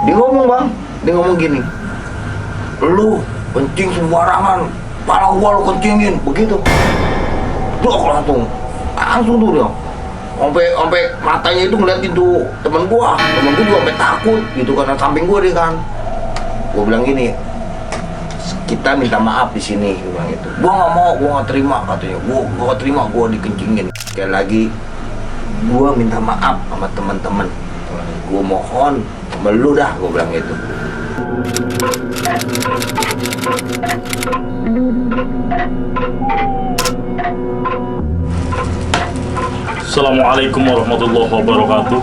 Dia ngomong bang, dia ngomong gini, lu kencing sembarangan, pala gua lu kencingin, begitu. Dok langsung tuh dia, sampai matanya itu ngeliatin tuh temen gua juga sampai takut gitu karena samping gua dia kan. Gua bilang gini, kita minta maaf di sini, gua bilang gitu. Gua nggak mau, gua nggak terima katanya, gua nggak terima gua dikencingin. Sekali lagi, gua minta maaf sama teman-teman. Gua mohon sama lu dah, gua bilang gitu. Assalamualaikum warahmatullahi wabarakatuh.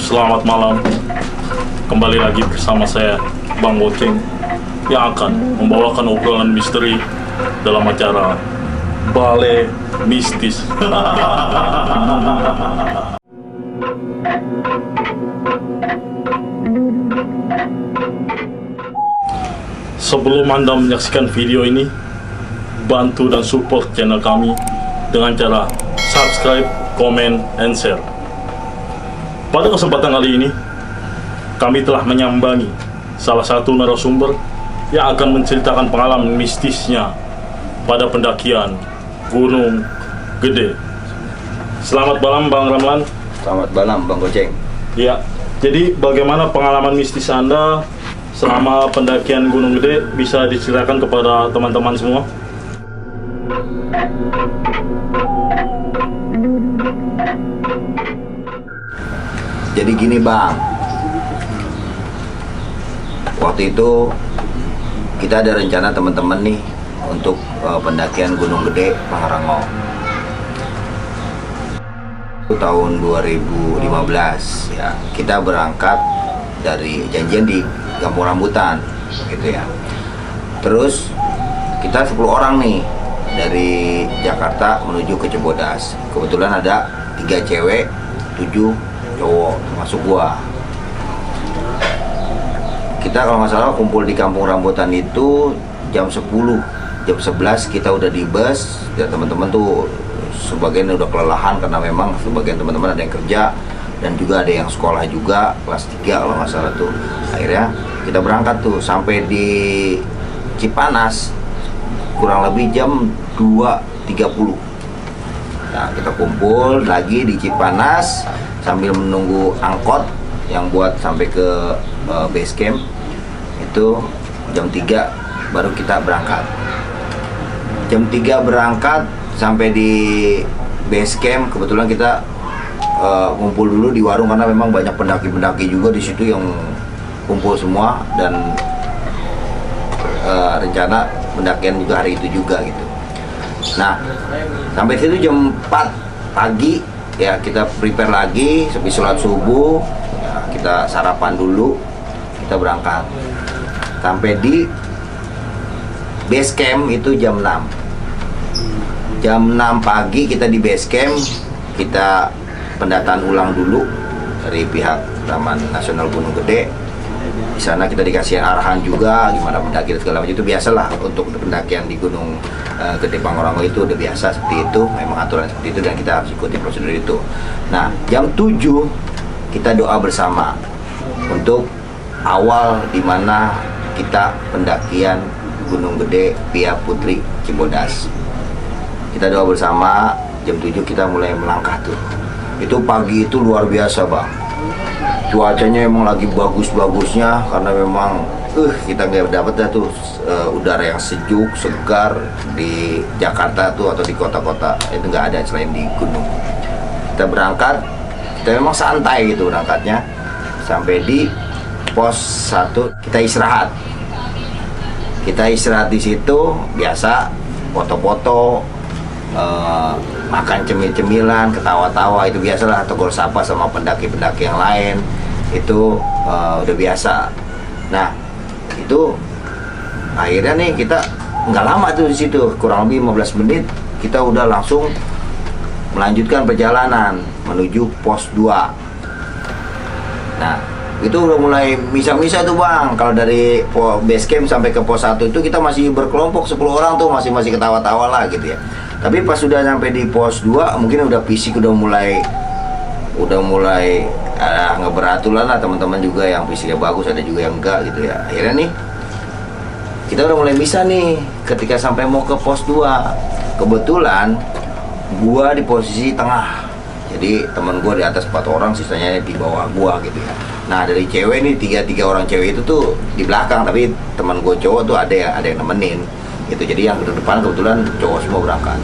Selamat malam. Kembali lagi bersama saya Bang Goceng yang akan membawakan obrolan misteri dalam acara Balai Mistis. Sebelum Anda menyaksikan video ini, bantu dan support channel kami dengan cara subscribe, comment, and share. Pada kesempatan kali ini, kami telah menyambangi salah satu narasumber yang akan menceritakan pengalaman mistisnya pada pendakian Gunung Gede. Selamat malam Bang Ramlan. Selamat malam Bang Goceng. Ya, jadi bagaimana pengalaman mistis Anda selama pendakian Gunung Gede, bisa diceritakan kepada teman-teman semua? Jadi gini bang, waktu itu kita ada rencana teman-teman nih untuk pendakian Gunung Gede Pangrango. Tahun 2015 ya, kita berangkat dari janjian di Kampung Rambutan gitu ya. Terus kita 10 orang nih dari Jakarta menuju ke Cibodas. Kebetulan ada 3 cewek, 7 cowok termasuk gua. Kita kalau nggak salah kumpul di Kampung Rambutan itu jam 10, jam 11 kita udah di bus. Ya teman-teman tuh sebagian udah kelelahan karena memang sebagian teman-teman ada yang kerja dan juga ada yang sekolah juga, kelas 3 kalau nggak salah tuh. Akhirnya kita berangkat tuh sampai di Cipanas kurang lebih jam 2.30. Nah kita kumpul lagi di Cipanas sambil menunggu angkot yang buat sampai ke base camp. Itu jam 3 baru kita berangkat. Jam 3 berangkat sampai di base camp. Kebetulan kita ngumpul dulu di warung karena memang banyak pendaki-pendaki juga di situ yang kumpul semua, dan rencana pendakian juga hari itu juga gitu. Nah sampai situ jam 4 pagi ya, kita prepare lagi, habis sholat subuh ya, kita sarapan dulu, kita berangkat. Sampai di base camp itu jam 6. Jam 6 pagi kita di base camp, kita pendataan ulang dulu dari pihak Taman Nasional Gunung Gede. Di sana kita dikasih arahan juga gimana mendaki dan segala macam. Itu biasalah untuk pendakian di Gunung Gede Pangrango, itu udah biasa seperti itu, memang aturan seperti itu dan kita harus ikuti prosedur itu. Nah jam 7 kita doa bersama untuk awal dimana kita pendakian Gunung Gede Pia Putri Cibodas. Kita doa bersama, jam 7 kita mulai melangkah tuh. Itu pagi itu luar biasa bang, cuacanya emang lagi bagus-bagusnya karena memang kita nggak dapat dah tuh udara yang sejuk, segar di Jakarta tuh atau di kota-kota itu nggak ada selain di gunung. Kita berangkat, kita memang santai gitu berangkatnya. Sampai di pos 1 kita istirahat. Kita istirahat di situ biasa, foto-foto, makan cemil-cemilan, ketawa-tawa, itu biasalah, tegur sapa sama pendaki-pendaki yang lain, itu udah biasa. Nah itu akhirnya nih kita nggak lama tuh di situ, kurang lebih 15 menit kita udah langsung melanjutkan perjalanan menuju pos 2. Nah itu udah mulai misa-misa tuh bang. Kalau dari base camp sampai ke pos 1 itu kita masih berkelompok 10 orang tuh, masih ketawa-tawa lah gitu ya. Tapi pas sudah sampai di pos 2 mungkin udah fisik udah mulai nggak beraturan lah, teman-teman juga yang fisiknya bagus, ada juga yang enggak gitu ya. Akhirnya nih kita udah mulai bisa nih ketika sampai mau ke pos 2. Kebetulan gua di posisi tengah, jadi teman gua di atas 4 orang, sisanya di bawah gua gitu ya. Nah dari cewek nih, tiga orang cewek itu tuh di belakang, tapi teman gua cowok tuh ada yang nemenin gitu. Jadi yang ke depan kebetulan cowok semua berangkat.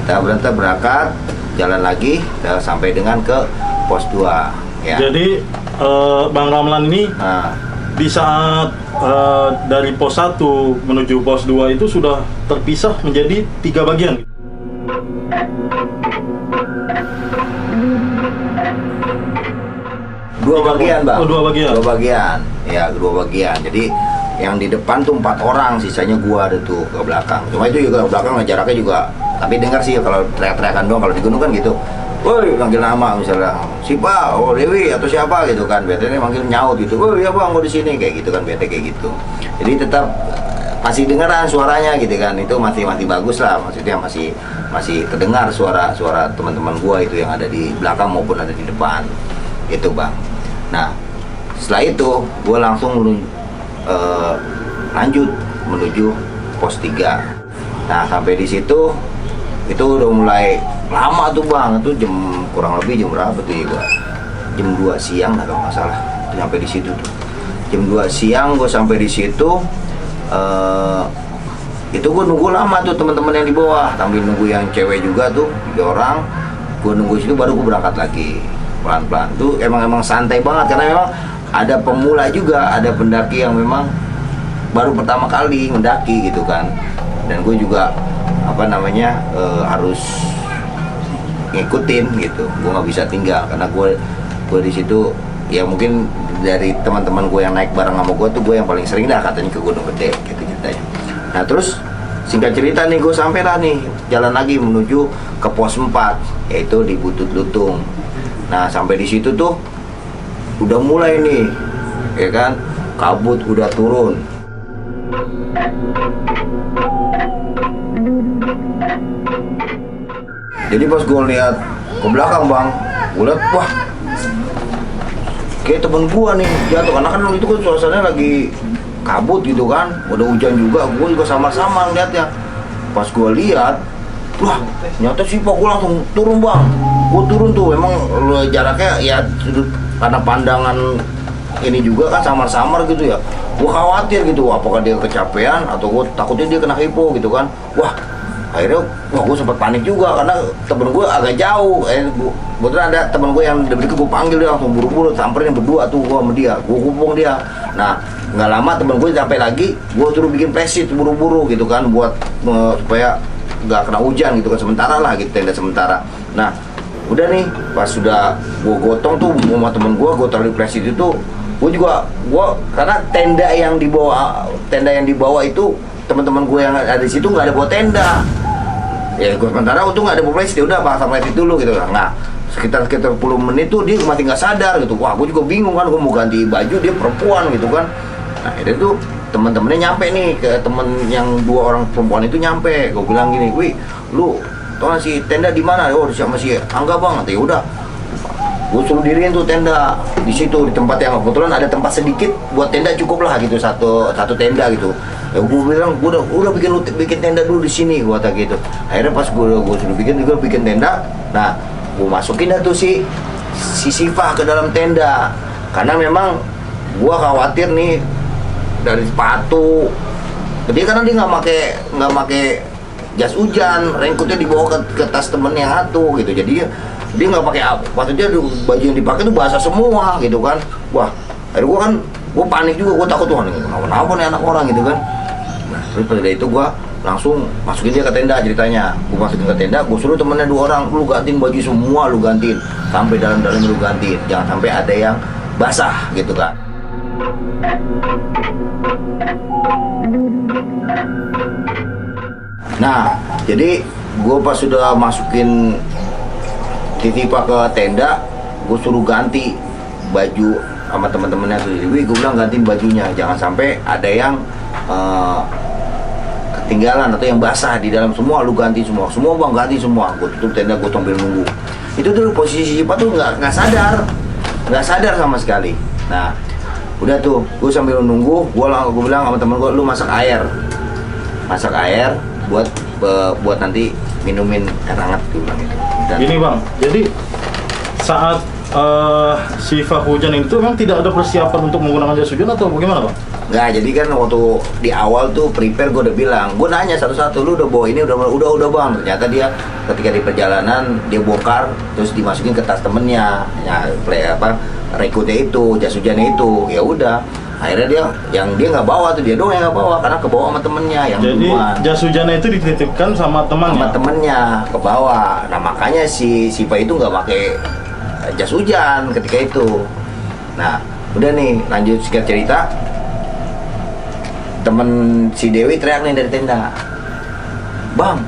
Kita berangkat jalan lagi sampai dengan ke pos 2 ya. Jadi Bang Ramlan ini di saat dari pos 1 menuju pos 2 itu sudah terpisah menjadi 3 bagian. Dua bagian, Bang. Oh, 2 bagian. 2 bagian. Ya, 2 bagian. Jadi yang di depan tuh 4 orang, sisanya gua ada tuh ke belakang. Cuma itu juga ke belakang jaraknya juga, tapi dengar sih kalau teriak-teriakan doang. Kalau di gunung kan gitu. Woi, panggil nama misalnya, siapa, oh Dewi atau siapa gitu kan, biasanya manggil nyaut gitu, oh ya bang mau di sini kayak gitu kan, biasanya kayak gitu. Jadi tetap masih dengeran suaranya gitu kan, itu masih bagus lah, maksudnya masih terdengar suara teman-teman gua itu yang ada di belakang maupun ada di depan, gitu bang. Nah setelah itu gua langsung lanjut menuju pos 3. Nah sampai di situ itu udah mulai lama tuh bang, itu kurang lebih jam berapa tuh ya gua? Jam 2 siang lah kalau nggak salah, itu sampai di situ tuh. Jam 2 siang gua sampai di situ, itu gua nunggu lama tuh teman-teman yang di bawah, sambil nunggu yang cewek juga tuh 3 orang. Gua nunggu situ baru gua berangkat lagi pelan-pelan. Tuh emang santai banget karena memang ada pemula juga, ada pendaki yang memang baru pertama kali mendaki gitu kan. Dan gue juga harus ngikutin gitu, gue nggak bisa tinggal karena gue di situ ya, mungkin dari teman-teman gue yang naik bareng sama gue tuh gue yang paling sering dah katanya ke Gunung Gede gitu ceritanya. Nah terus singkat cerita nih, gue sampai lah nih jalan lagi menuju ke pos 4 yaitu di Butut Lutung. Nah sampai di situ tuh udah mulai nih ya kan, kabut udah turun. Jadi pas gue lihat ke belakang bang, gue lihat wah kayak temen gue nih jatuh, karena kan itu kan suasananya lagi kabut gitu kan, udah hujan juga, gue juga samar-samar liatnya. Pas gue lihat, wah nyata sih pak, gue langsung turun bang. Gue turun tuh, memang jaraknya ya karena pandangan ini juga kan samar-samar gitu ya. Gue khawatir gitu, apakah dia kecapean atau gue takutnya dia kena hipo gitu kan. Akhirnya gue sempat panik juga karena temen gue agak jauh. Kebetulan ada temen gue yang dari gue panggil, dia langsung buru-buru samperin berdua tuh gue sama dia, gue hubung dia. Nah nggak lama temen gue sampai lagi, gue suruh bikin presit buru-buru gitu kan, buat supaya nggak kena hujan gitu kan, sementara lah gitu, tenda sementara. Nah udah nih pas sudah gue gotong tuh sama temen gue taruh di presit itu, gue karena tenda yang dibawa itu teman-teman gue yang ada di situ nggak ada bawa tenda. Ya gue sementara untung nggak ada plastik, udah pasang plastik dulu gitu. Nah sekitar 10 menit tuh dia masih nggak sadar gitu. Wah gue juga bingung kan, gue mau ganti baju, dia perempuan gitu kan. Nah itu tuh teman-temannya nyampe nih, ke temen yang 2 orang perempuan itu nyampe. Gue bilang gini, wih lu tau gak sih tenda di mana? Oh sama si Angga bang. Ya udah, gue suruh diriin tuh tenda di situ, di tempat yang kebetulan ada tempat sedikit buat tenda, cukup lah gitu, satu tenda gitu. Ya gue bilang gue udah bikin tenda dulu di sini, gue kata gitu. Akhirnya pas gue sudah bikin tenda, nah gue masukin dah tuh si Sifah ke dalam tenda, karena memang gue khawatir nih dari sepatu dia, karena dia nggak pakai jas hujan, raincoatnya dibawa ke tas temen yang satu gitu, jadi dia nggak pakai apa, maksudnya baju yang dipakai tuh basah semua gitu kan. Wah akhirnya gue panik juga, gue takut tuh kenapa nih anak orang gitu kan. Nah terus pada itu gue langsung masukin dia ke tenda ceritanya. Gue masukin ke tenda, gue suruh temennya 2 orang, lu gantiin baju semua, lu gantiin sampai dalam-dalam, lu gantiin, jangan sampai ada yang basah gitu kan. Nah jadi gue pas sudah masukin Titipa ke tenda, gue suruh ganti baju sama teman-temannya tuh. Gue bilang gantiin bajunya, jangan sampai ada yang ketinggalan atau yang basah di dalam, semua lu ganti semua bang, ganti semua. Gue tutup tenda, gue sambil nunggu. Itu tuh posisi Sipa tuh nggak sadar, nggak sadar sama sekali. Nah udah tuh gue sambil nunggu, gue bilang sama temen gue, lu masak air buat nanti minumin air hangat, gue bilang itu. Dan Gini bang, jadi saat Siva hujan itu memang tidak ada persiapan untuk menggunakan jas hujan atau bagaimana bang? nggak, jadi kan waktu di awal tuh prepare gue udah bilang, gue nanya satu-satu, lu udah bawa ini, udah bang. Ternyata dia ketika di perjalanan dia bongkar terus dimasukin ke tas temennya, ya rekrutnya itu, jas hujannya itu, ya udah. Akhirnya dia nggak bawa tuh, dia doang yang nggak bawa karena kebawa sama temennya yang Jadi duluan. jas hujannya itu dititipkan sama temannya. Sama temennya ke bawah. Nah makanya si Siva itu nggak pakai jas hujan ketika itu. Nah udah nih, lanjut singkat cerita, temen si Dewi teriak nih dari tenda, bang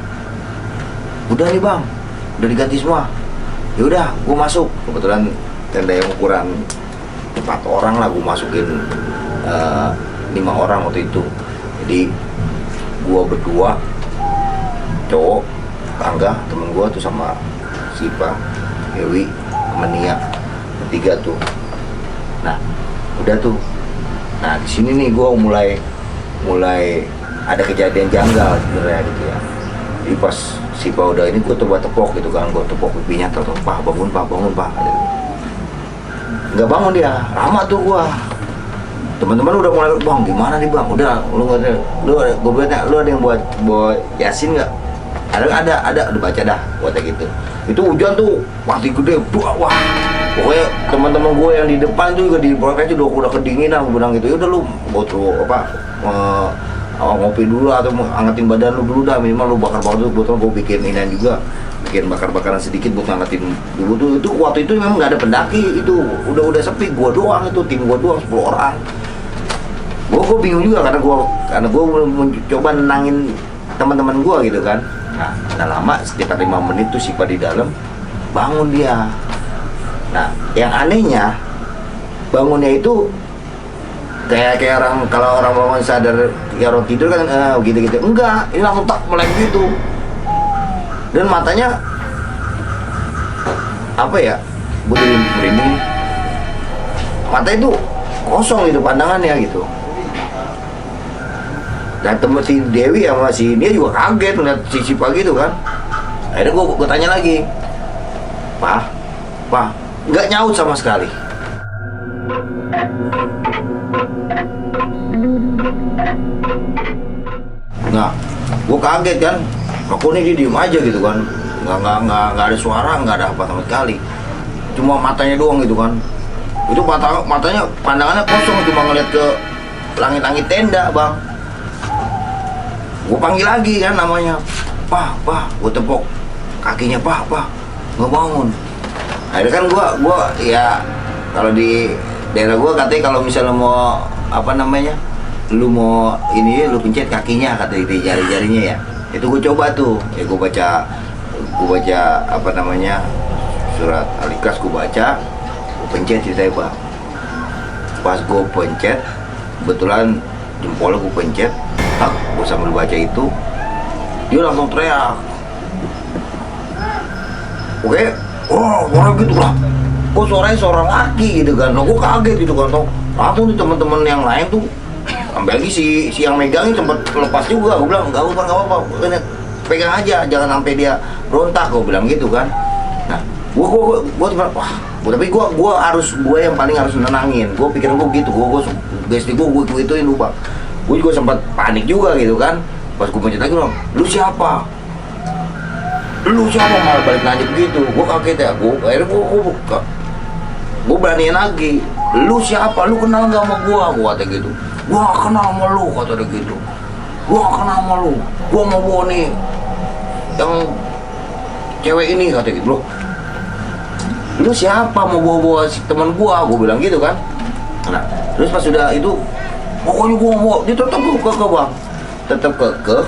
udah nih bang, udah diganti semua. Ya udah gue masuk, kebetulan tenda yang ukuran 4 orang lah, gue masukin 5 orang waktu itu. Jadi gue berdua cowok, Angga temen gue tuh sama Siva, Dewi, sama Nia, bertiga tuh. Nah udah tuh, nah di sini nih gue mulai ada kejadian janggal sebenarnya gitu ya. Jadi pas Siva udah ini, gue coba tepok gitu kan, gue tepok pipinya, pak bangun pak, nggak bangun dia, lama tuh gue. Teman-teman udah mulai, bang gimana nih bang, udah gue bilang, lu ada yang buat Yasin nggak? Ada udah baca dah buat gitu. Itu hujan tuh pasti gede, wah pokoknya teman-teman gue yang di depan juga di proyek udah kedinginan. Gue bilang gitu, udah lu buat ngopi dulu atau angetin badan lu dulu dah, minimal lu bakar dulu. Kebetulan gue bikin inian juga, bikin bakar-bakaran sedikit buat ngangetin dulu tuh. Itu waktu itu memang nggak ada pendaki, itu udah sepi, gue doang, itu tim gue doang 10 orang. Gue bingung juga karena gue mencoba nenangin teman-teman gue gitu kan. Nah lama sekitar 5 menit tuh Siva di dalam, bangun dia. Nah yang anehnya, bangunnya itu kayak orang, kalau orang bangun sadar kayak orang tidur kan gitu enggak, ini langsung tak melek gitu. Dan matanya apa ya, gue jadi merinding, mata itu kosong gitu pandangannya gitu. Dan temen si Dewi sama si dia juga kaget ngeliat si Siva gitu kan. Akhirnya gue tanya lagi, Pak, nggak nyaut sama sekali. Nah, gue kaget kan, kok ini dia diem aja gitu kan, nggak ada suara, nggak ada apa sama sekali, cuma matanya doang gitu kan. Itu matanya pandangannya kosong, cuma ngeliat ke langit-langit tenda bang. Gue panggil lagi kan namanya, Pak, gue tepok kakinya, Pak, nggak bangun. Akhirnya kan gue ya, kalau di daerah gue katanya kalau misalnya mau apa namanya, lu mau ini, lu pencet kakinya, kata itu jari-jarinya ya. Itu gue coba tuh, ya gue baca apa namanya, surat Al-Ikhlas gue baca, gue pencet ceritanya Pak. Pas gue pencet, kebetulan jempolnya gue pencet, tak, gue sambil baca itu, dia langsung teriak. Oke, suara gitu lah. Kok suaranya suara laki gitu kan. Gue kaget gitu kan. Langsung tuh teman-teman yang lain tuh, sampai lagi si yang megangin sempat lepas juga. Gue bilang, enggak apa-apa, pegang aja, jangan sampai dia berontak. Gue bilang gitu kan. Nah, gue tiba, wah, tapi gue yang paling harus nenangin. Gue pikir gue gitu, gue ituin lupa. Gue juga sempat panik juga gitu kan. Pas gue pencet lagi, lu siapa? Malah balik nanya begitu. Gue kaget ya. Akhirnya gue beraniin lagi. Lu siapa? Lu kenal gak sama gue? Gue kata gitu. Gue gak kenal sama lu, kata dia gitu. Gue gak kenal sama lu. Gue mau bawa nih yang cewek ini, kata gitu. Lu siapa mau bawa si teman gue? Gue bilang gitu kan. Nah, terus pas sudah itu, pokoknya gue mau, dia tetap kekeh bang, tetap kekeh,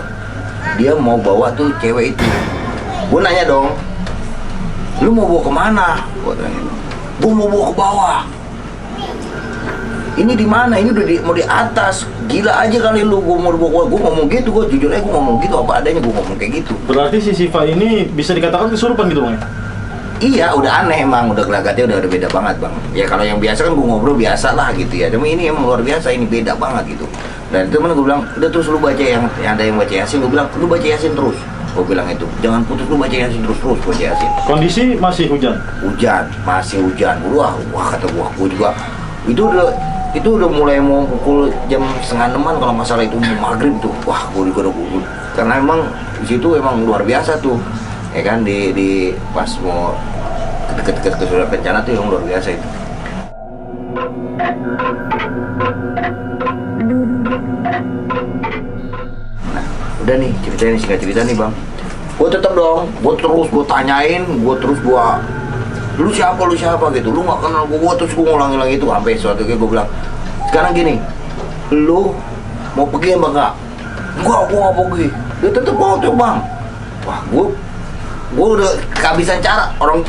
dia mau bawa tuh cewek itu. Gue nanya dong, lu mau bawa kemana? Gue tanya, gue mau bawa ke bawah. Ini di mana? Ini udah mau di atas. Gila aja kali lu, gue mau bawa. Gue ngomong gitu, gue jujur aja gue ngomong gitu, apa adanya gue ngomong kayak gitu. Berarti si Siva ini bisa dikatakan kesurupan gitu bang? Iya, udah aneh emang, udah gelagatnya udah beda banget bang. Ya kalau yang biasa kan gue ngobrol biasa lah gitu ya. Cuma ini emang luar biasa, ini beda banget gitu. Dan temen gue bilang, udah terus lu baca yang ada yang baca Yasin, gue bilang lu baca Yasin terus. Gue bilang itu, jangan putus, lu baca Yasin terus baca Yasin. Kondisi masih hujan. Hujan, masih hujan. Wah kata gue juga itu udah mulai mau pukul jam 5:30 kalau masalah itu maghrib tuh. Wah gue udah karena emang di situ emang luar biasa tuh. Ya kan di pas mau deket-deket ke surat bencana tuh yang luar biasa itu. Nah, udah nih ceritanya singkat cerita nih bang. Gue tetap dong, gue tanyain, lu siapa gitu, lu nggak kenal gue terus gue ngulang itu sampai suatu kali gue bilang, sekarang gini, lu mau pergi apa enggak? Gue nggak pergi. Dia tetap mau tuh bang. Wah gue udah kehabisan cara, orang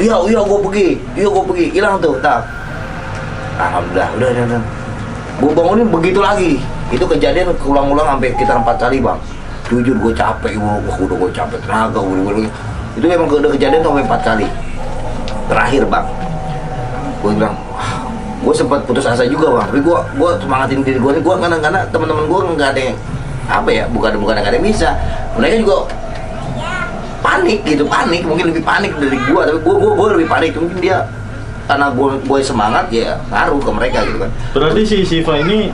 iya gue pergi, hilang tuh, tak. Alhamdulillah, udah. Gue bangunin begitu lagi, itu kejadian ulang-ulang sampai sekitar 4 kali bang. Jujur gue capek, gue capek tenaga, itu memang udah kejadian sampai 4 kali. Terakhir bang, gue bilang, gue sempat putus asa juga bang, tapi gue semangatin diri gue nih, gue karena teman-teman gue nggak ada yang apa ya, bukan nggak ada yang bisa, mereka juga panik, mungkin lebih panik dari gue, tapi gue lebih panik, mungkin dia karena gue semangat ya ngaruh ke mereka gitu kan. Berarti si Siva ini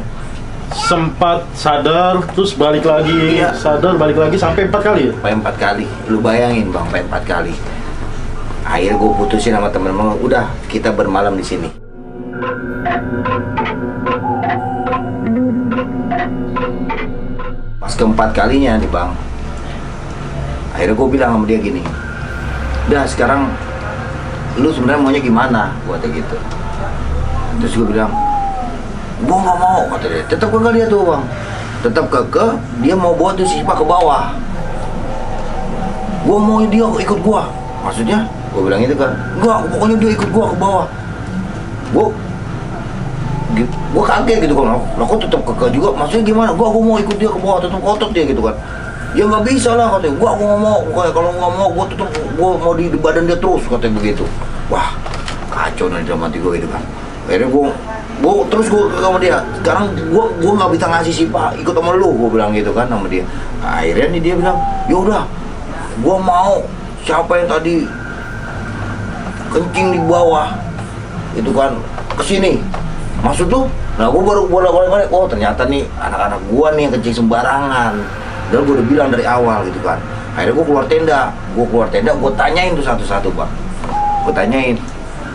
sempat sadar terus balik lagi, iya. Sadar balik lagi sampai 4 kali ya? Sampai 4 kali, lu bayangin bang, sampai 4 kali. Akhirnya gue putusin sama temen-temen, udah kita bermalam di sini. Pas keempat kalinya nih bang, akhirnya gue bilang sama dia gini, udah sekarang lu sebenarnya maunya gimana, gue kata gitu. Terus gue bilang, gue nggak mau, kata dia. Tetap kagak dia tuh bang, tetap kagak, dia mau bawa tuh si Siva ke bawah. Gue mau dia ikut gue, maksudnya gue bilang itu kan, enggak, pokoknya dia ikut gue ke bawah. Gue kaget gitu kan, lah kok tetap kagak juga, maksudnya gimana? Gue mau ikut dia ke bawah, tetap kotot dia gitu kan. Ya nggak bisa lah katanya, gue nggak mau, kalau nggak mau gue mau di badan dia terus, katanya begitu. Wah kacau nih dalam hati gue gitu kan. Akhirnya gue terus sama dia, sekarang gue nggak bisa ngasih Siva ikut sama lu, gue bilang gitu kan sama dia. Akhirnya nih dia bilang, yaudah gue mau, siapa yang tadi kencing di bawah itu kan kesini maksud tuh. Nah gue baru bolak-balik, oh ternyata nih anak-anak gue nih yang kencing sembarangan. Dan gue udah bilang dari awal gitu kan. Akhirnya gue keluar tenda, gue tanyain tuh satu-satu bang. Gue tanyain,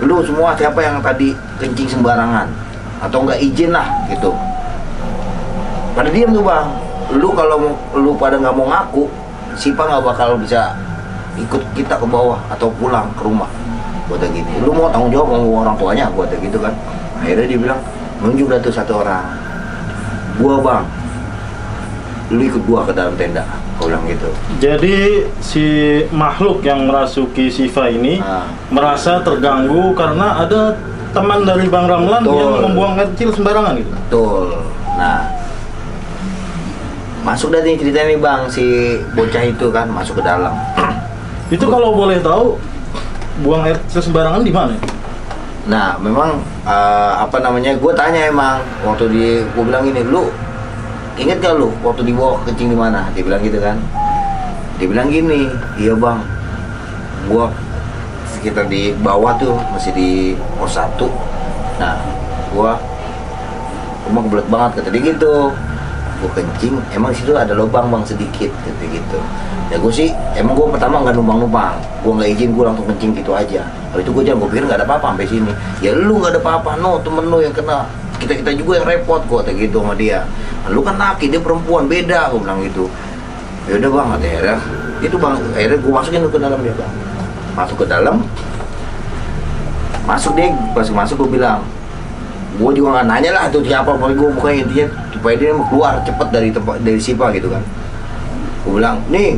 lu semua siapa yang tadi kencing sembarangan atau nggak izin lah gitu. Pada diem tuh bang. Lu kalau lu pada nggak mau ngaku, Siva nggak bakal bisa ikut kita ke bawah atau pulang ke rumah. Gue udah gini, lu mau tanggung jawab sama orang tuanya, gue udah gitu kan. Akhirnya dia bilang, nunjuk dah tuh satu orang, gua bang, lu ikut gua ke dalam tenda, gue bilang gitu. Jadi si makhluk yang merasuki Siva ini merasa terganggu karena ada teman dari Bang Ramlan yang membuang air kecil sembarangan gitu. Betul. Nah, masuk dari cerita nih bang, si bocah itu kan masuk ke dalam. Itu kalau boleh tahu, buang air kecil sembarangan di mana? Nah, memang gue tanya emang waktu gue bilang gini, lu inget gak lu waktu dibawa kencing di mana? Dia bilang gitu kan. Dia bilang gini, iya bang, gua sekitar di bawah tuh masih di pos 1. Nah, gua kebelet banget kata dia gitu. Gua kencing, emang situ ada lubang bang sedikit kata gitu. Ya gue sih, emang gue pertama nggak numpang, gue nggak izin, gue langsung kencing gitu aja. Kalau itu gue jangan, gue pikir nggak ada apa-apa sampai sini. Ya lu nggak ada apa-apa, no temen lu yang kena, kita juga yang repot, gue kata gitu sama dia. Nah, lu kan laki, dia perempuan, beda, gue bilang gitu. Ya udah bang, akhirnya itu bang, akhirnya gue masukin ke dalam dia bang. Masuk ke dalam, masuk deh, pas masuk gue bilang, gue juga nggak nanya lah tuh siapa, pokoknya gue bukan intinya supaya dia keluar cepet dari Siva gitu kan. Gue bilang, nih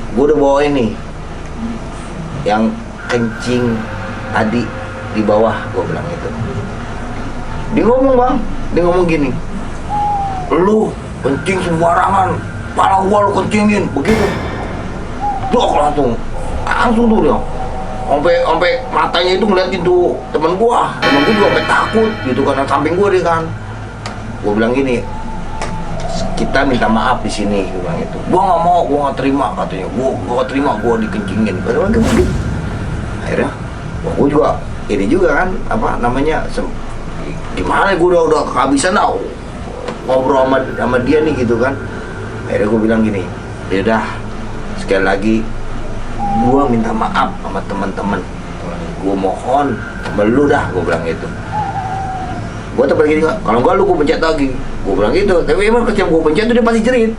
gue udah bawain nih yang kencing tadi di bawah, gue bilang gitu. Dia ngomong bang, dia ngomong gini, lu kencing sembarangan, pala gua lu kencingin begitu. Dok langsung langsung tuh dia sampai matanya itu ngeliatin tuh temen gua juga sampai takut gitu kan, samping gua dia kan. Gua bilang gini, kita minta maaf di sini, gua bilang itu. Gua nggak mau, gua nggak terima katanya. Gua nggak terima, gua dikencingin. Akhirnya, gua juga ini juga kan apa namanya, gimana gua udah kehabisan dah ngobrol sama dia nih gitu kan. Akhirnya gua bilang gini, ya udah sekali lagi gua minta maaf sama teman-teman. Gua mohon sama lu dah, gua bilang gitu. Gua tak pergi juga, kalau gua lu gua pencet lagi, gua bilang gitu. Tapi emang ketika gua pencet tuh dia pasti jerit.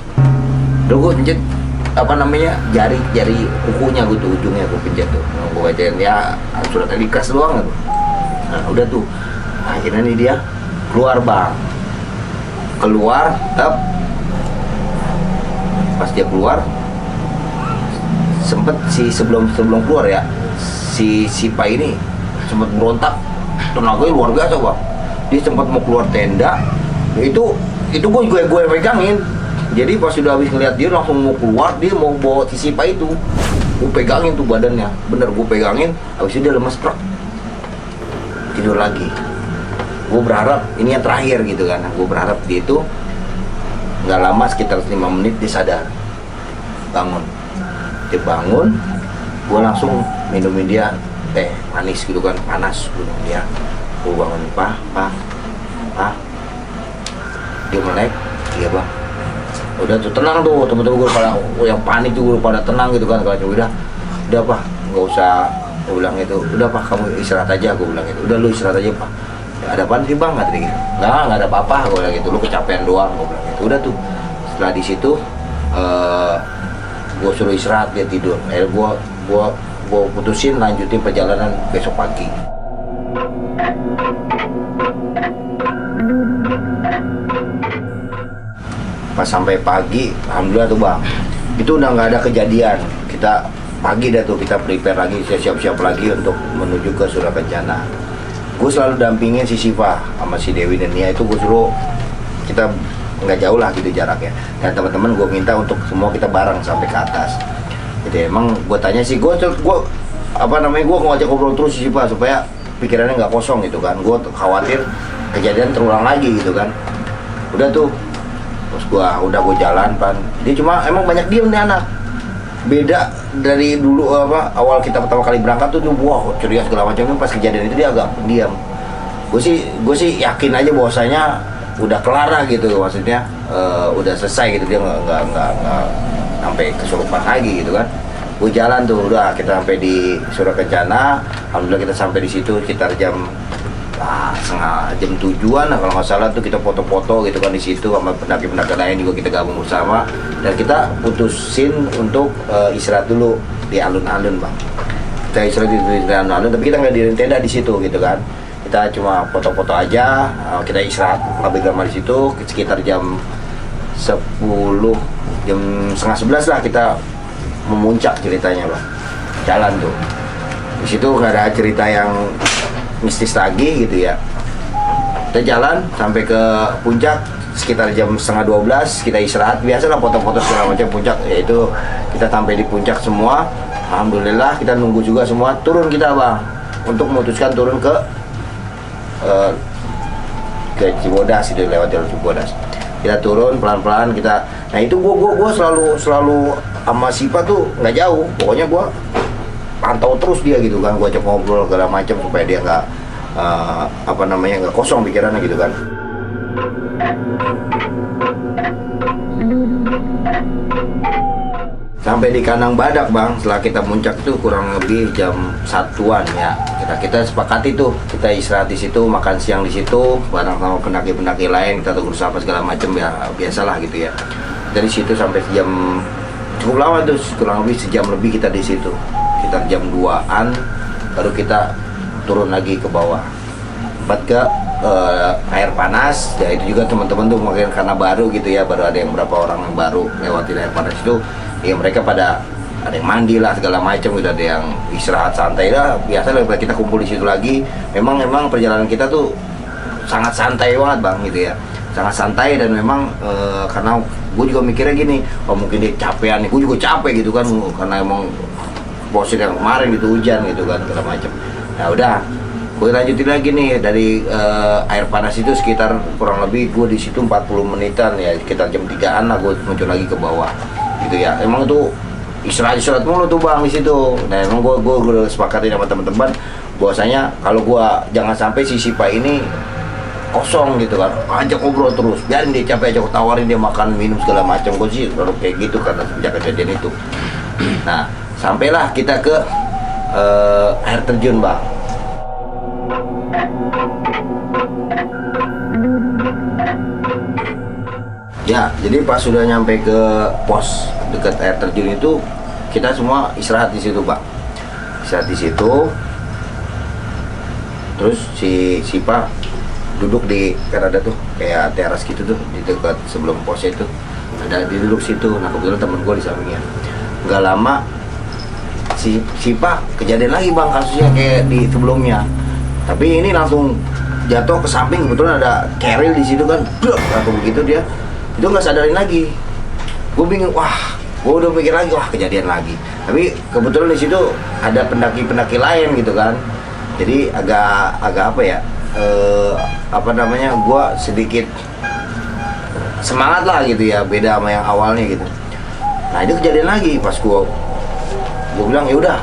Udah gua pencet apa namanya, jari kukunya gua tuh, ujungnya gua pencet tuh. Gua bacain ya surat al-Ikhlas doang gitu. Nah udah tuh, akhirnya nih dia keluar bang, keluar, pas dia keluar sempet sebelum keluar ya, si Pak ini sempet berontak, tenaganya luar biasa bang. Dia sempat mau keluar tenda, itu gue yang pegangin. Jadi pas sudah habis ngeliat dia langsung mau keluar, dia mau bawa si Sipa itu, gue pegangin tuh badannya, bener gue pegangin. Habis itu dia lemes prak, tidur lagi. Gue berharap ini yang terakhir gitu kan. Gue berharap dia itu nggak lama, sekitar 5 menit dia sadar, bangun. Dia bangun, gue langsung minumin dia teh manis gitu kan, panas gitu dia. Gue bangun, pak, dia melek, iya bang. Udah tuh tenang tuh, temen-temen gue pada yang panik tuh, gue pada tenang gitu kan. Kalau udah pak, nggak usah, gue bilang itu, udah pak kamu istirahat aja, gue bilang itu, udah lu istirahat aja pak. Ya, ada apaan sih bang, kata dia gitu. Nggak ada apa-apa, gue bilang gitu, lu kecapean doang, gue bilang gitu. Udah tuh, setelah di situ, gue suruh istirahat, dia tidur. Akhirnya gue putusin lanjutin perjalanan besok pagi. Pas sampai pagi, alhamdulillah tuh bang, itu udah nggak ada kejadian. Kita pagi dah tuh, kita prepare lagi, siap-siap lagi untuk menuju ke Surakencana. Gue selalu dampingin si Siva sama si Dewi dan Nia, itu gue suruh kita nggak jauh lah gitu jaraknya. Dan teman-teman gue minta untuk semua kita bareng sampai ke atas. Jadi emang gue tanya sih, gue apa namanya, gue ngajak ngobrol terus si Siva supaya pikirannya nggak kosong gitu kan. Gue khawatir kejadian terulang lagi gitu kan. Udah tuh, terus gue jalan pan. Dia cuma emang banyak diem nih anak. Beda dari dulu apa awal kita pertama kali berangkat tuh dia wah ceria segala macam. Pas kejadian itu dia agak pendiam. Gue sih yakin aja bahwasanya udah kelar gitu, maksudnya udah selesai gitu, dia nggak sampai kesurupan lagi gitu kan. Gue jalan tuh, udah kita sampai di Surakencana. Alhamdulillah kita sampai di situ sekitar jam jam 7-an kalau nggak salah tuh. Kita foto-foto gitu kan di situ sama pendaki-pendaki lain juga, kita gabung bersama dan kita putusin untuk istirahat dulu di alun-alun bang. Kita istirahat di alun-alun, tapi kita nggak diriin tenda di situ gitu kan. Kita cuma foto-foto aja, kita istirahat lebih lama di situ sekitar jam 10, jam setengah 11 lah kita memuncak ceritanya bang. Jalan tuh di situ nggak ada cerita yang mistis lagi gitu ya. Kita jalan sampai ke puncak sekitar jam setengah 12, kita istirahat, biasalah foto-foto segala macam puncak, yaitu kita sampai di puncak semua. Alhamdulillah kita nunggu juga semua, turun kita bang untuk memutuskan turun ke Cibodas, itu lewat jalur Cibodas. Kita turun pelan-pelan kita. Nah itu gua selalu sama Sipa tuh nggak jauh, pokoknya gua pantau terus dia gitu kan. Gua ajak ngobrol segala macam supaya dia nggak apa namanya, nggak kosong pikirannya gitu kan. Sampai di Kandang Badak bang, setelah kita muncak itu kurang lebih jam 1-an ya. Kita sepakati tuh, kita istirahat di situ, makan siang di situ bareng sama pendaki-pendaki lain, kita tegur sapa segala macam ya, biasalah gitu ya. Dari situ sampai jam cukup lama tuh, kurang lebih sejam lebih kita di situ. Sekitar jam 2-an baru kita turun lagi ke bawah. Sempat ke air panas, ya itu juga teman-teman tuh mungkin karena baru gitu ya, baru ada yang berapa orang yang baru lewatin air panas itu. Ya mereka pada ada yang mandi lah segala macam gitu, ada yang istirahat santai lah, biasa lah kita kumpul di situ lagi. Memang perjalanan kita tuh sangat santai banget bang gitu ya, sangat santai. Dan memang karena gue juga mikirnya gini, oh mungkin dia capean, gue juga capek gitu kan, karena emang posisi yang kemarin gitu, hujan gitu kan segala macam. Nah udah, gue lanjutin lagi nih dari air panas itu sekitar kurang lebih gue di situ 40 menitan ya, sekitar jam 3-an lah gue muncul lagi ke bawah gitu ya. Emang tuh istirahat mulu tuh bang di situ. Nah emang gue udah sepakatin sama teman-teman bahwasanya kalau gue jangan sampai si Sipa ini kosong gitu kan, ajak ngobrol terus, biarin dia capek, ajak tawarin dia makan minum segala macam. Gue sih selalu kayak gitu karena sejak kejadian itu. Nah sampailah kita ke air terjun bang. Ya, jadi pas sudah nyampe ke pos dekat air terjun itu, kita semua istirahat di situ, Pak. Istirahat di situ. Terus si Sipa duduk di, kan ada tuh kayak teras gitu tuh di dekat sebelum pos itu. Ada di duduk situ. Nah, kebetulan temen gue di sampingnya. Nggak lama si Sipa kejadian lagi, Bang, kasusnya kayak di sebelumnya. Tapi ini langsung jatuh ke samping, kebetulan ada keril di situ kan. Langsung begitu dia itu nggak sadarin lagi. Gue bingung, wah, gue udah mikir lagi, wah kejadian lagi. Tapi kebetulan di situ ada pendaki-pendaki lain gitu kan. Jadi agak apa ya? Apa namanya? Gue sedikit semangat lah gitu ya, beda sama yang awalnya gitu. Nah itu kejadian lagi pas gue bilang ya udah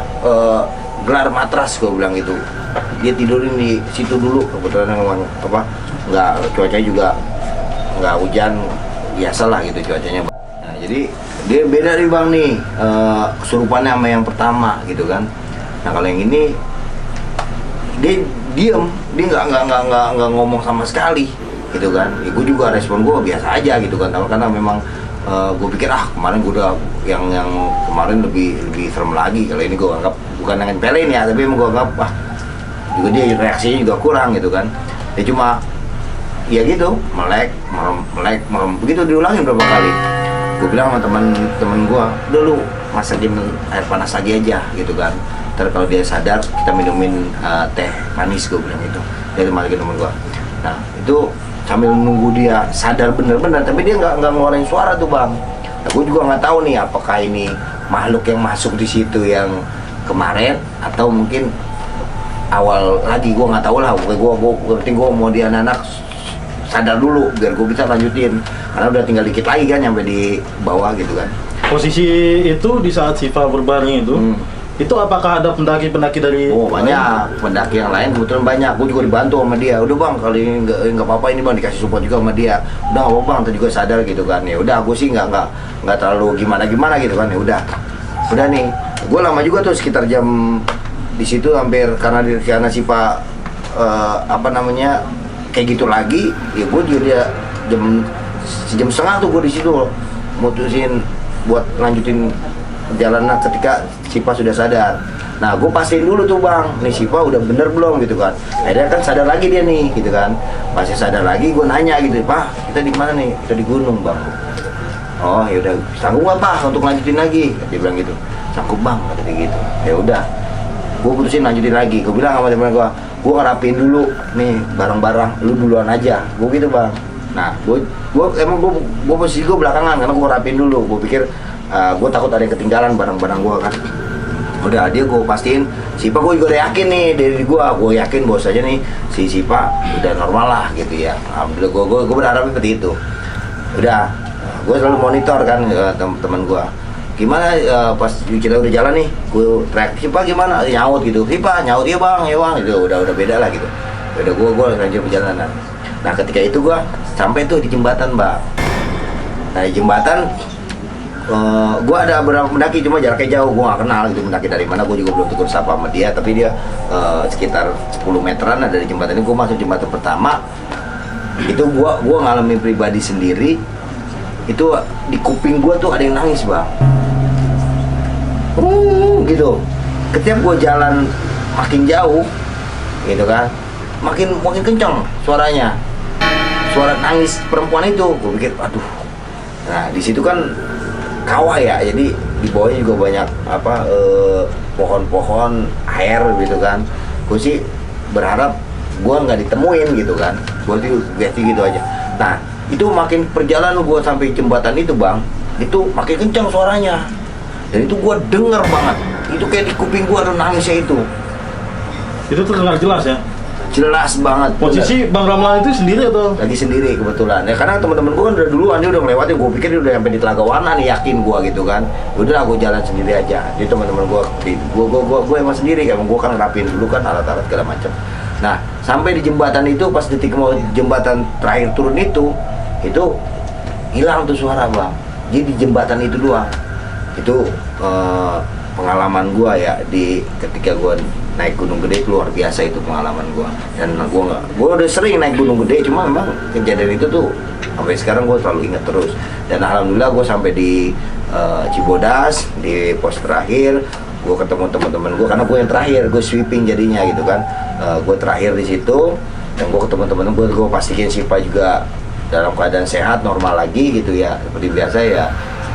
gelar matras, gue bilang gitu. Dia tidurin di situ dulu, kebetulan memang apa? Nggak, cuacanya juga nggak hujan. Biasalah gitu cuacanya. Nah, jadi dia beda nih bang nih kesurupannya sama yang pertama gitu kan. Nah kalau yang ini dia diem, dia nggak ngomong sama sekali gitu kan. Gue juga respon gue biasa aja gitu kan, karena memang gue pikir kemarin gue udah yang kemarin lebih serem lagi. Kalau ini gue anggap bukan dengan pelin ya, tapi emang gue anggap juga dia reaksinya juga kurang gitu kan. Dia cuma ya gitu, melek, merem, begitu diulangin berapa kali. Gue bilang sama temen gue, udah lu masakin air panas lagi aja gitu kan. Ntar kalau dia sadar kita minumin teh manis, gue bilang gitu. Dia malah temen gue. Nah itu sambil nunggu dia sadar bener-bener, tapi dia nggak ngeluarin suara tuh bang. Nah, gue juga nggak tahu nih apakah ini makhluk yang masuk di situ yang kemarin atau mungkin awal lagi, gue nggak tahu lah. Pokoknya gue mau dia anak sadar dulu biar gue bisa lanjutin, karena udah tinggal dikit lagi kan nyampe di bawah gitu kan. Posisi itu di saat Sipa berbaring itu apakah ada pendaki-pendaki dari banyak pendaki yang lain, kebetulan banyak. Gue juga dibantu sama dia. Udah bang, kali ini nggak apa-apa ini bang, dikasih support juga sama dia. Udah nggak apa-apa, nanti juga sadar gitu kan. Ya udah, gue sih nggak terlalu gimana gitu kan. Ya udah nih. Gue lama juga tuh sekitar jam di situ hampir karena Sipa apa namanya kayak gitu lagi. Ya gue juga dia jam setengah tuh gue di situ mutusin buat lanjutin perjalanan ketika Sipa sudah sadar. Nah gue pastiin dulu tuh bang, nih Sipa udah bener belum gitu kan. Akhirnya kan sadar lagi dia nih gitu kan. Masih sadar lagi, gue nanya gitu, Pak kita di mana nih? Kita di gunung bang. Oh ya udah, sanggup nggak Pak untuk lanjutin lagi? Dia bilang gitu. Sanggup bang, katanya gitu. Ya udah, gue putusin lanjutin lagi. Gue bilang sama teman gue ngerapin dulu nih barang-barang, lu duluan aja. Gue gitu bang. Nah gue posisi gue belakangan karena gue rapin dulu. Gue pikir gue takut ada yang ketinggalan barang-barang gue kan. Udah dia gue pastiin Sipa, gue juga udah yakin nih dari gue yakin bos aja nih si Sipa udah normal lah gitu ya. Alhamdulillah gue berharap seperti itu. Udah gue selalu monitor kan teman gue gimana pas kita udah jalan nih, gue teriak Sipa gimana, nyaut gitu. Sipa nyaut, iya bang gitu. Udah beda lah gitu. Udah gue lanjut perjalanan. Nah ketika itu gue sampai tuh di jembatan bang. Nah di jembatan gue ada beberapa pendaki, cuma jaraknya jauh, gue gak kenal gitu pendaki dari mana. Gue juga belum tegur sapa sama dia, tapi dia sekitar 10 meteran ada di jembatan ini. Gue masuk jembatan pertama itu gue ngalamin pribadi sendiri, itu di kuping gue tuh ada yang nangis bang, gitu. Ketika gue jalan makin jauh gitu kan, makin kencang suaranya, suara nangis perempuan itu. Gue pikir aduh. Nah di situ kan kawah ya, jadi di bawahnya juga banyak pohon-pohon air gitu kan. Gue sih berharap gue nggak ditemuin gitu kan. Gue sih gitu aja. Nah itu makin perjalanan gue sampai jembatan itu bang, itu makin kencang suaranya, dan itu gue denger banget. itu kayak di kuping gua ada nangisnya itu. Itu terdengar jelas ya. Jelas banget. Posisi Bang Ramlan itu sendiri atau? Lagi sendiri kebetulan. Ya karena teman-teman gua kan udah duluan, dia udah melewati. Gua pikir dia udah sampai di Telaga Warna nih, yakin gua gitu kan. Udah aku jalan sendiri aja. Jadi teman-teman gua emang sendiri, emang gua kan ngerapiin dulu kan alat-alat segala macam. Nah, sampai di jembatan itu pas detik mau jembatan terakhir turun itu hilang tuh suara Bang. Jadi di jembatan itu doang. Itu pengalaman gua ya di ketika gua naik Gunung Gede, itu luar biasa itu pengalaman gua. Dan gua udah sering naik Gunung Gede, cuma memang kejadian itu tuh sampai sekarang gua selalu ingat terus. Dan alhamdulillah gua sampai di Cibodas di pos terakhir, gua ketemu teman-teman gua karena gua yang terakhir, gua sweeping jadinya gitu kan. Gua terakhir di situ dan gua ketemu teman-teman gua pastikan Sipa juga dalam keadaan sehat, normal lagi gitu ya, seperti biasa ya.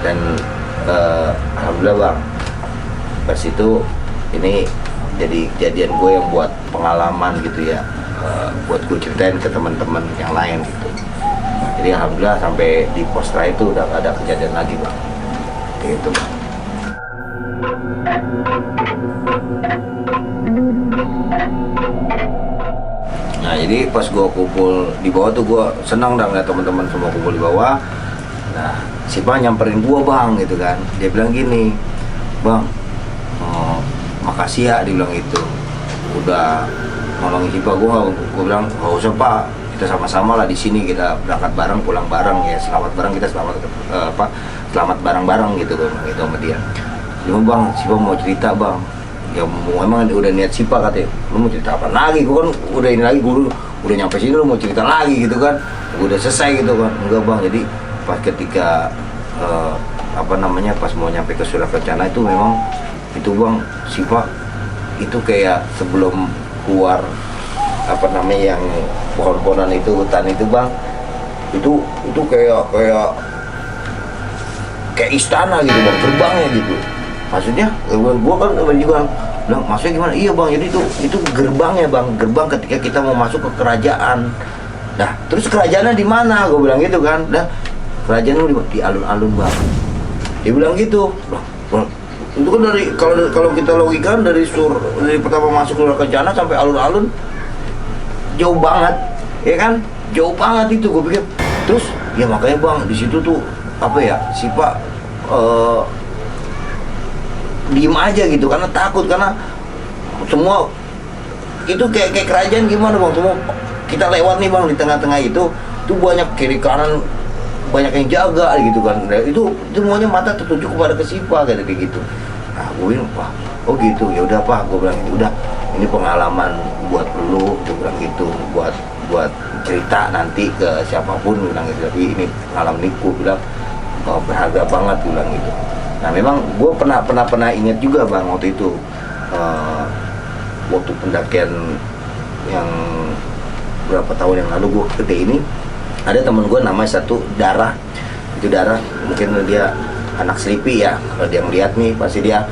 Dan alhamdulillah Bang, pas itu ini jadi kejadian gue yang buat pengalaman gitu ya, buat gue ceritain ke teman-teman yang lain gitu. Jadi alhamdulillah sampai di pos terakhir itu udah gak ada kejadian lagi Bang, gitu Bang. Nah jadi pas gue kumpul di bawah tuh gue senang dah ngeliat teman-teman semua kumpul di bawah. Nah Sipa nyamperin gue Bang gitu kan, dia bilang gini, Bang, makasih ya, dia bilang gitu, udah nolongin Sipa. Gue bilang nggak usah Pak, kita sama-sama lah di sini, kita berangkat bareng pulang bareng ya, selamat bareng, kita selamat bareng-bareng gitu sama dia. Cuma Bang, Sipa mau cerita Bang, ya memang udah niat Sipa katanya, lu mau cerita apa lagi? Gue kan udah ini lagi, gue udah nyampe sini, lu mau cerita lagi gitu kan, gue udah selesai gitu kan. Enggak Bang, jadi pas ketika pas mau nyampe ke Surya Kencana itu memang itu Bang, Sipa itu kayak sebelum keluar yang pohon-pohonan itu, hutan itu Bang, itu kayak istana gitu Bang, gerbangnya gitu. Maksudnya gua kan juga bilang maksudnya gimana? Iya Bang, jadi itu gerbangnya Bang, gerbang ketika kita mau masuk ke kerajaan. Nah terus kerajaannya di mana? Gua bilang gitu kan. Nah kerajaannya di alun-alun Bang, dia bilang gitu Bang. Itu kan kalau kita logikan dari pertama masuk Surya Kencana sampai alun-alun jauh banget, ya kan? Jauh banget itu, gue pikir. Terus ya makanya Bang di situ tuh Sipa diem aja gitu karena takut, karena semua itu kayak kerajaan gimana Bang, semua kita lewat nih Bang di tengah-tengah itu banyak kiri kanan, banyak yang jaga gitu kan. Nah, itu semuanya mata tertuju kepada ke Sipa kayak gitu. Nah gue bilang Pak, oh gitu, ya udah Pak, gue bilang udah, ini pengalaman buat lu, gue bilang gitu, buat cerita nanti ke siapapun, gue bilang gitu. Tapi ini pengalaman ini gue bilang berharga banget, gue bilang gitu. Nah memang gue pernah ingat juga Bang waktu itu, waktu pendakian yang berapa tahun yang lalu gue gede ini, ada temen gue namanya satu Darah. Itu Darah mungkin dia anak Selipi ya, kalau dia ngeliat nih pasti dia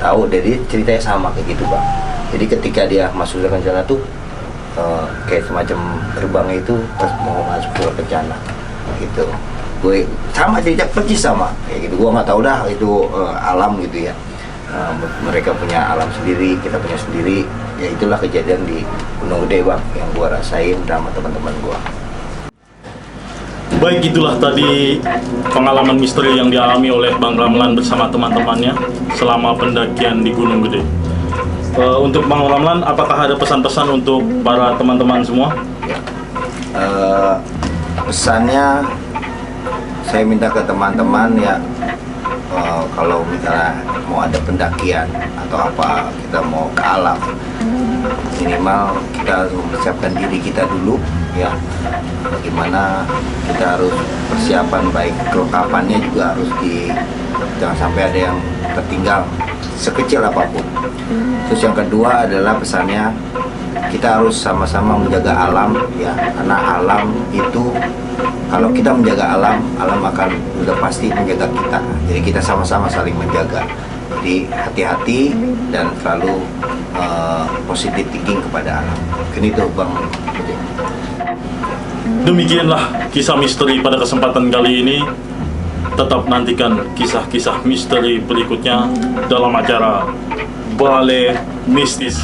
tahu. Jadi ceritanya sama kayak gitu Bang. Jadi ketika dia masuk ke Kencana tuh kayak semacam gerbangnya itu pas mau masuk ke Kencana gitu, gue sama cerita persis sama kayak gitu. Gue nggak tahu dah itu alam gitu ya, mereka punya alam sendiri, kita punya sendiri. Ya itulah kejadian di Gunung Gede Bang yang gue rasain sama teman-teman gue. Baik, itulah tadi pengalaman misteri yang dialami oleh Bang Ramlan bersama teman-temannya selama pendakian di Gunung Gede. Untuk Bang Ramlan, apakah ada pesan-pesan untuk para teman-teman semua? Pesannya saya minta ke teman-teman ya, kalau misalnya mau ada pendakian atau apa, kita mau ke alam, minimal kita harus mempersiapkan diri kita dulu ya. Bagaimana kita harus persiapan, baik kelengkapannya juga harus jangan sampai ada yang tertinggal sekecil apapun. Terus yang kedua adalah pesannya kita harus sama-sama menjaga alam ya, karena alam itu kalau kita menjaga alam akan udah pasti menjaga kita. Jadi kita sama-sama saling menjaga. Jadi hati-hati dan selalu positive thinking kepada alam. Mungkin itu Bang. Demikianlah kisah misteri pada kesempatan kali ini. Tetap nantikan kisah-kisah misteri berikutnya dalam acara Bale Mistis.